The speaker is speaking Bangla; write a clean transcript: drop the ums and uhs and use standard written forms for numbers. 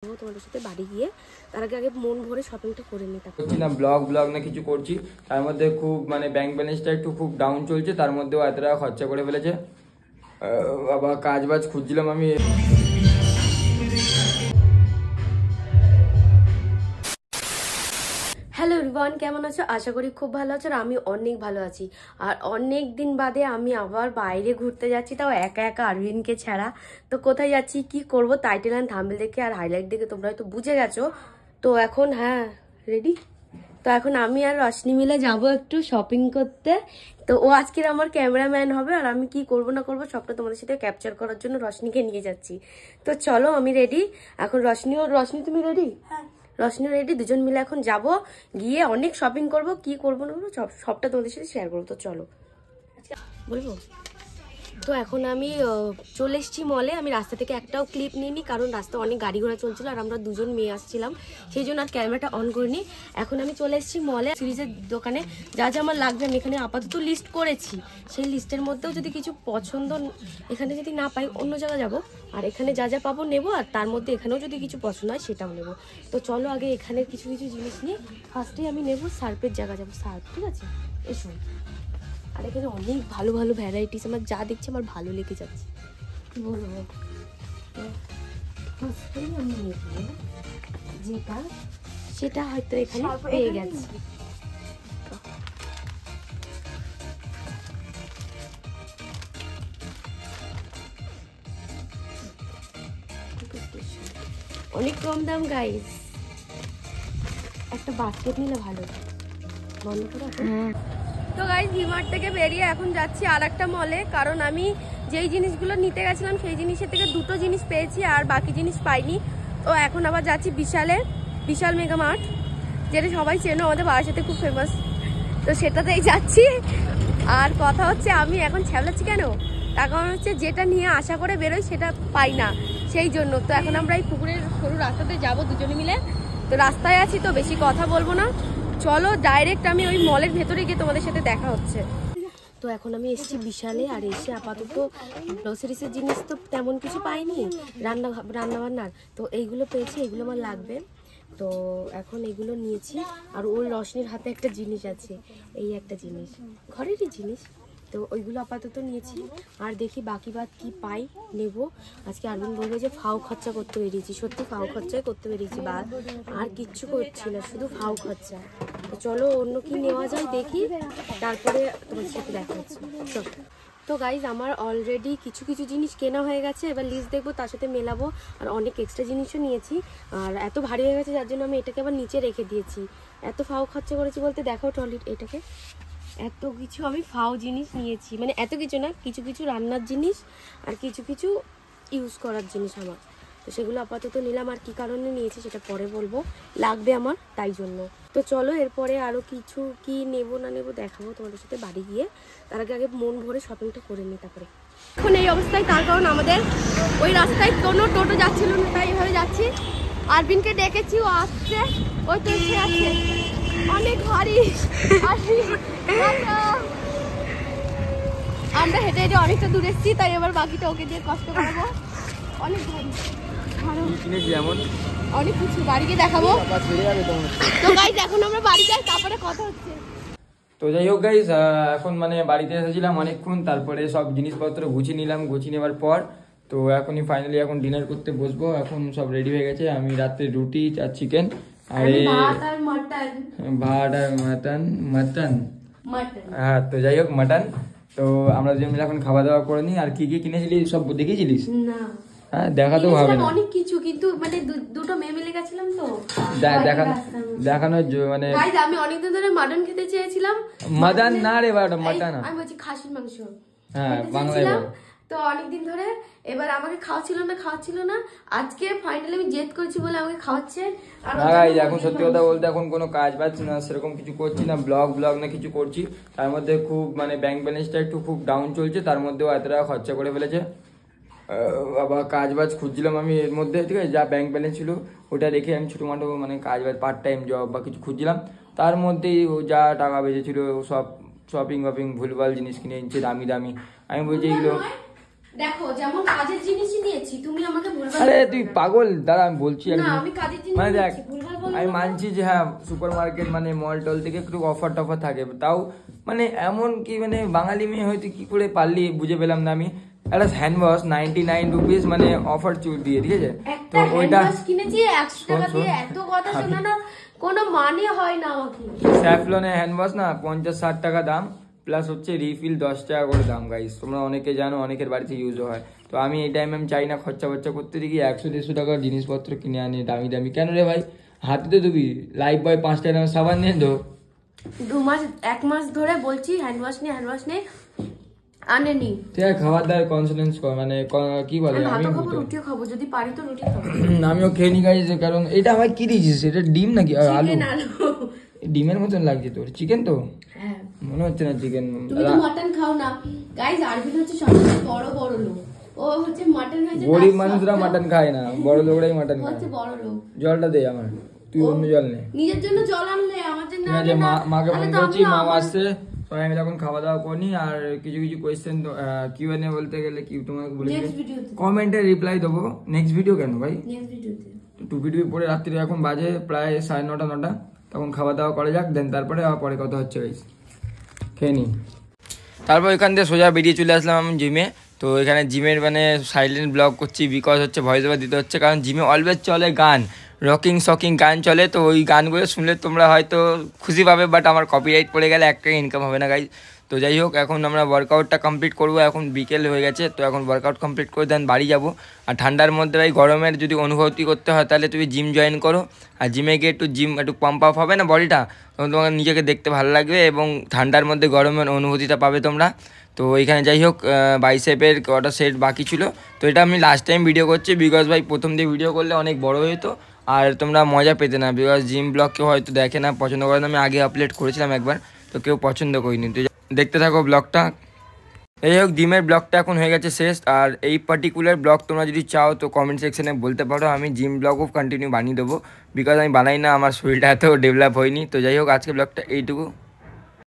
তোমাদের সাথে বাড়ি গিয়ে তার আগে মন ভরে শপিংটা করে নিই। করছি না ব্লগ না কিছু করছি, তার মধ্যে খুব মানে ব্যাংক ব্যালেন্সটা একটু খুব ডাউন চলছে, তার মধ্যেও এত টাকা খরচা করে ফেলেছে। আবার কাজ বাজ খুঁজছিলাম আমি। হ্যালো এভরিওয়ান, কেমন আছো? আশা করি খুব ভালো আছো। আর আমি অনেক ভালো আছি। আর অনেক দিন বাদে আমি আবার বাইরে ঘুরতে যাচ্ছি, তাও একা একা, আরবিনকে ছাড়া। তো কোথায় যাচ্ছি, কি করব, টাইটেল অ্যান্ড থাম্বনেল দেখে আর হাইলাইট দেখে তোমরা হয়তো বুঝে গেছো। তো এখন রেডি। তো এখন আমি আর রশনি মিলে যাব একটু শপিং করতে। তো ও আজকের আমার ক্যামেরাম্যান হবে, আর আমি কি করব না করব সবটা তোমাদের সাথে ক্যাপচার করার জন্য রশনিকে নিয়ে যাচ্ছি। তো চলো, আমি রেডি এখন। রশনি তুমি রেডি? হ্যাঁ, রশনিও রেডি। দুজন মিলে এখন যাব, গিয়ে অনেক শপিং করব। কি করবো না করবো সবটা তোমাদের সাথে শেয়ার করবো। তো চলো বলবো। তো এখন আমি চলে এসেছি মলে। আমি রাস্তা থেকে একটাও ক্লিপ নিইনি, কারণ রাস্তা অনেক গাড়ি ঘোড়া চলছিল আর আমরা দুজন মেয়ে আসছিলাম, সেই জন্য আর ক্যামেরাটা অন করিনি। এখন আমি চলে এসেছি মলে, সিরিজের দোকানে। যা যা আমার লাগবে আমি এখানে আপাতত লিস্ট করেছি। সেই লিস্টের মধ্যেও যদি কিছু পছন্দ এখানে যদি না পাই, অন্য জায়গায় যাব। আর এখানে যা যা পাবো নেবো, আর তার মধ্যে এখানেও যদি কিছু পছন্দ হয় সেটাও নেবো। তো চলো আগে এখানে কিছু কিছু জিনিস নিয়ে ফার্স্টেই আমি নেবো সার্ফের জায়গা যাবো। সার্ফ, ঠিক আছে, এসো। আর এখানে অনেক ভালো ভালো ভ্যারাইটিস, আমার যা দেখছি আমার ভালো লেগে যাচ্ছে, কি বলবো। ফার্স্টেই আমি নেব যেটা, সেটা হয়তো এখানে পেয়ে গেছি। অনেক কম দাম গাইস। একটা বাস্কেট নিলে ভালো। বন্ধ করে। তো গাইস, ভিমার্ট থেকে বেরিয়ে এখন যাচ্ছি আর একটা মলে, কারণ আমি যেই জিনিসগুলো নিতে গেছিলাম সেই জিনিসের থেকে দুটো জিনিস পেয়েছি আর বাকি জিনিস পাইনি। তো এখন আবার যাচ্ছি বিশাল মেগা মার্ট, যেটা সবাই চেনো, আমাদের বাড়ির সাথে খুব ফেমাস। তো সেটাতেই যাচ্ছি। আর কথা হচ্ছে, আমি এখন ছ্যাবলাচ্ছি কেন, তার কারণ হচ্ছে যেটা নিয়ে আশা করে বেরোই সেটা পাই না, সেই জন্য। তো এখন আমরা এই পুকুরের সরু রাস্তাতে যাবো দুজনে মিলে। তো রাস্তায় আছি, তো বেশি কথা বলবো না, চলো ডাইরেক্ট আমি ওই মলের ভেতরে গিয়ে তোমাদের সাথে দেখা হচ্ছে। তো এখন আমি এসেছি বিশালে, আর এসে আপাতত গ্রোসারিসের জিনিস তো তেমন কিছু পাইনি, রান্না বান্নার। তো এইগুলো পেয়েছি, এগুলো আমার লাগবে। তো এখন এগুলো নিয়েছি। আর ওই রশনির হাতে একটা জিনিস আছে, এই একটা জিনিস, ঘরেরই জিনিস। তো ওইগুলো আপাতত নিয়েছি, আর দেখি বাকি বাদ কি পাই নেব। আজকে আরবিন বলবে যে ফাও খরচা করতে বেরিয়েছি, সত্যি ফাও খরচাই করতে বেরিয়েছি, বা আর কিচ্ছু করছি না, শুধু ফাও খরচা। তো চলো অন্য কি নেওয়া যায় দেখি, তারপরে তোমার সাথে দেখা হচ্ছে। তো গাইজ, আমার অলরেডি কিছু কিছু জিনিস কেনা হয়ে গেছে, এবার লিস্ট দেখবো, তার সাথে মেলাবো। আর অনেক এক্সট্রা জিনিসও নিয়েছি, আর এত ভারী হয়ে গেছে যার জন্য আমি এটাকে আবার নিচে রেখে দিয়েছি। এত ফাও খরচা করেছি বলতে, দেখো ট্রলি এটাকে, এত কিছু আমি ফাও জিনিস নিয়েছি, মানে এত কিছু না, কিছু কিছু রান্নার জিনিস আর কিছু কিছু ইউজ করার জিনিস আমার। তো সেগুলো আপাতত নিলাম, আর কি কারণে নিয়েছি সেটা পরে বলবো, লাগবে আমার তাই জন্য। তো চলো এরপরে আরও কিছু কি নেব না নেব দেখাবো তোমাদের সাথে বাড়ি গিয়ে, তার আগে মন ভরে শপিংটা করে নিই। তারপরে এখন এই অবস্থায়, তার কারণ আমাদের ওই রাস্তায় কোনো টোটো যাচ্ছিল না, তাই এভাবে যাচ্ছি। আরবিনকে ডেকেছি, ও আসছে, ওই তো এসে আছে, অনেক ভারী। আমরা হেঁটে হেঁটে অনেকটা দূর এসেছি, তাই এবার বাকিটা ওকে দিয়ে কষ্ট করাবো। অনেক ভারী, অনেক কিছু বাড়ি গিয়ে দেখাবো। তো গাইস, এখন আমরা বাড়ি যাই, তারপরে কথা হচ্ছে। তো যাই হোক গাইস, এখন মানে বাড়িতে এসেছিলাম অনেকক্ষণ, তারপরে সব জিনিসপত্র গুছিয়ে নিলাম। গুছিয়ে নেওয়ার পর তো এখনই ফাইনালি এখন ডিনার করতে বসবো। এখন সব রেডি হয়ে গেছে। আমি রাত্রে রুটি আর চিকেন, আর ভাত আর মাটন। হ্যাঁ, তো যাই হোক মাটন। তো আমরা দুজন মিলে এখন খাওয়া দাওয়া করে নিই। আর কি কি কিনেছিলি সব দেখিয়েছিলিস? না, হ্যাঁ, দেখাতেও হবে না, অনেক কিছু, কিন্তু মানে দুটো মেয়ে মিলে গেছিলাম তো দেখানোর মানে। আমি অনেকদিন ধরে মাটন খেতে চেয়েছিলাম। মাটন না রে বাবা, মাটন আমি বলছি খাসির মাংস। হ্যাঁ, বাংলায় তো অনেকদিন ধরে, এবার আমাকে খাওয়াচ্ছিল না। আজকে ফাইনালি আমি জেদ করেছি বলে আমাকে খাওয়াচ্ছে। আর এখন সত্যি কথা বলতে এখন কোনো কাজ বাজ না, সেরকম কিছু করছি না, ব্লগ না কিছু করছি। তার মধ্যে খুব মানে ব্যাংক ব্যালেন্সটা একটু খুব ডাউন চলছে, তার মধ্যেও এত টাকা খরচা করে ফেলেছে। আবার কাজ বাজ খুঁজছিলাম আমি এর মধ্যে, ঠিক আছে, যা ব্যাংক ব্যালেন্স ছিল ওটা রেখে আমি ছোটো মোটো মানে কাজ বাজ পার্ট টাইম জব বা কিছু খুঁজছিলাম। তার মধ্যেই যা টাকা বেঁচেছিল সব শপিং ভুলভাল জিনিস কিনে নিচ্ছে, দামি। আমি বলছি এগুলো দেখো যেমন কাজের জিনিসই নিয়েছি, তুমি আমাকে ভুলভাল। আরে তুই পাগল, দাঁড়া আমি বলছি। না আমি কাজের জিনিস মানে দেখ, নিয়েছি, ভুলভাল বলবো আমি না। মানছি যে হ্যাঁ সুপার মার্কেট মানে মল টল থেকে একটু অফার টফার থাকে, তাও মানে এমন কি মানে বাঙালি মেয়ে হয়তো কি করে পারলি বুঝে পেলাম না আমি। একটা হ্যান্ড ওয়াশ 99 রুপিস মানে অফার দিয়ে, ঠিক আছে? তো ওইটা কিনেছি 100 টাকা দিয়ে, এত কথা শোনা কোনো মানে হয় না আমাকে। স্যাফলনের হ্যান্ড ওয়াশ না 50-60 টাকা দাম, প্লাস হচ্ছে রিফিল 10 টাকা করে দাম। গাইস তোমরা অনেকে জানো, অনেকের বাড়িতে ইউজও হয়। তো আমি এই টাইমে আমি চাই না খরচা করতে দেখি 100-150 টাকার জিনিসপত্র কিনে আনি দামি দামি। কেন রে ভাই, হাতে তো দিবি লাইফ বয় 5 টাকা দামের সাবান নিয়ে তো 1 মাস ধরে বলছি হ্যান্ড ওয়াশ নে আনেনি। ঠিক আছে, খাবার দাবার কনসিডেন্স কর, মানে কি বলে, আমি রুটিও খাবো, যদি পারি তো রুটি খাবো। আমিও খেয়ে নি গাইস, কারণ এটা আমার কি দিয়েছিস, এটা ডিম নাকি আলু? ডিমের মতন লাগছে তোর। চিকেন তো হ্যাঁ মনে হচ্ছে না চিকেন। তুমি তো মটন খাও না গাইস। আরবিন হচ্ছে সবচেয়ে বড় লোক, ও হচ্ছে মটন হয়েছে। গরিব মানুষরা মটন খায় না, বড় লোকরাই মটন খায়। হচ্ছে বড় লোক। জলটা দে আমার, তুই অন্য জল নে। নিজের জন্য জল আনলে আমার জন্য ঠিক আছে, মাকে ফোন করছি, মা আসছে। সবাই আমি তখন খাওয়া দাওয়া করি। আর কিছু কোয়েশ্চেন কিউএনএ বলতে গেলে কি তোমাকে বলে কমেন্টে রিপ্লাই দেবো। নেক্সট ভিডিও কেন ভাই, টুপি পরে রাত্রি এখন বাজে প্রায় 9:30 তখন খাওয়া দাওয়া করা যাক, দেন তারপরে আবার পরে কথা হচ্ছে গাইস। খেয়ে নি। তারপর এখান থেকে সোজা বেরিয়ে চলে আসলাম আমি জিমে। তো এখানে জিমের মানে সাইলেন্ট ব্লগ করছি, বিকজ হচ্ছে ভয়েস ওভার দিতে হচ্ছে, কারণ জিমে অলওয়েজ চলে গান, রকিং শকিং গান চলে। তো ওই গানগুলো শুনলে তোমরা হয়তো খুশি পাবে, বাট আমার কপিরাইট পড়ে গেলে একটা ইনকাম হবে না গাইজ। তো যাই হোক, এখন আমরা ওয়ার্কআউটটা কমপ্লিট করবো। এখন বিকেল হয়ে গেছে, তো এখন ওয়ার্কআউট কমপ্লিট করে দেন বাড়ি যাব। আর ঠান্ডার মধ্যে ভাই গরমের যদি অনুভূতি করতে হয় তাহলে তুমি জিম জয়েন করো। আর জিমে গিয়ে একটু পাম্প আপ হবে না বডিটা, তখন তোমাকে নিজেকে দেখতে ভালো লাগবে এবং ঠান্ডার মধ্যে গরমের অনুভূতিটা পাবে তোমরা। তো এইখানে যাই হোক বাইসেপের কটা সেট বাকি ছিল, তো এটা আমি লাস্ট টাইম ভিডিও করছি, বিকজ ভাই প্রথম দিয়ে ভিডিও করলে অনেক বড় হয়ে যেত আর তোমরা মজা পেতে না, বিকজ জিম ব্লগ কেউ হয়তো দেখে না, পছন্দ করে না। আমি আগে আপলোড করেছিলাম একবার, তো কেউ পছন্দ করিনি। তো দেখতে থাকো ব্লগটা। এই হোক, জিমের ব্লগটা এখন হয়ে গেছে শেষ। আর এই পার্টিকুলার ব্লগ তোমরা যদি চাও তো কমেন্ট সেকশনে বলতে পারো, আমি জিম ব্লগও কন্টিনিউ বানিয়ে দেবো, বিকজ আমি বানাই না, আমার শরীরটা এত ডেভেলপ হয়নি। তো যাই হোক, আজকে ব্লগটা এইটুকু।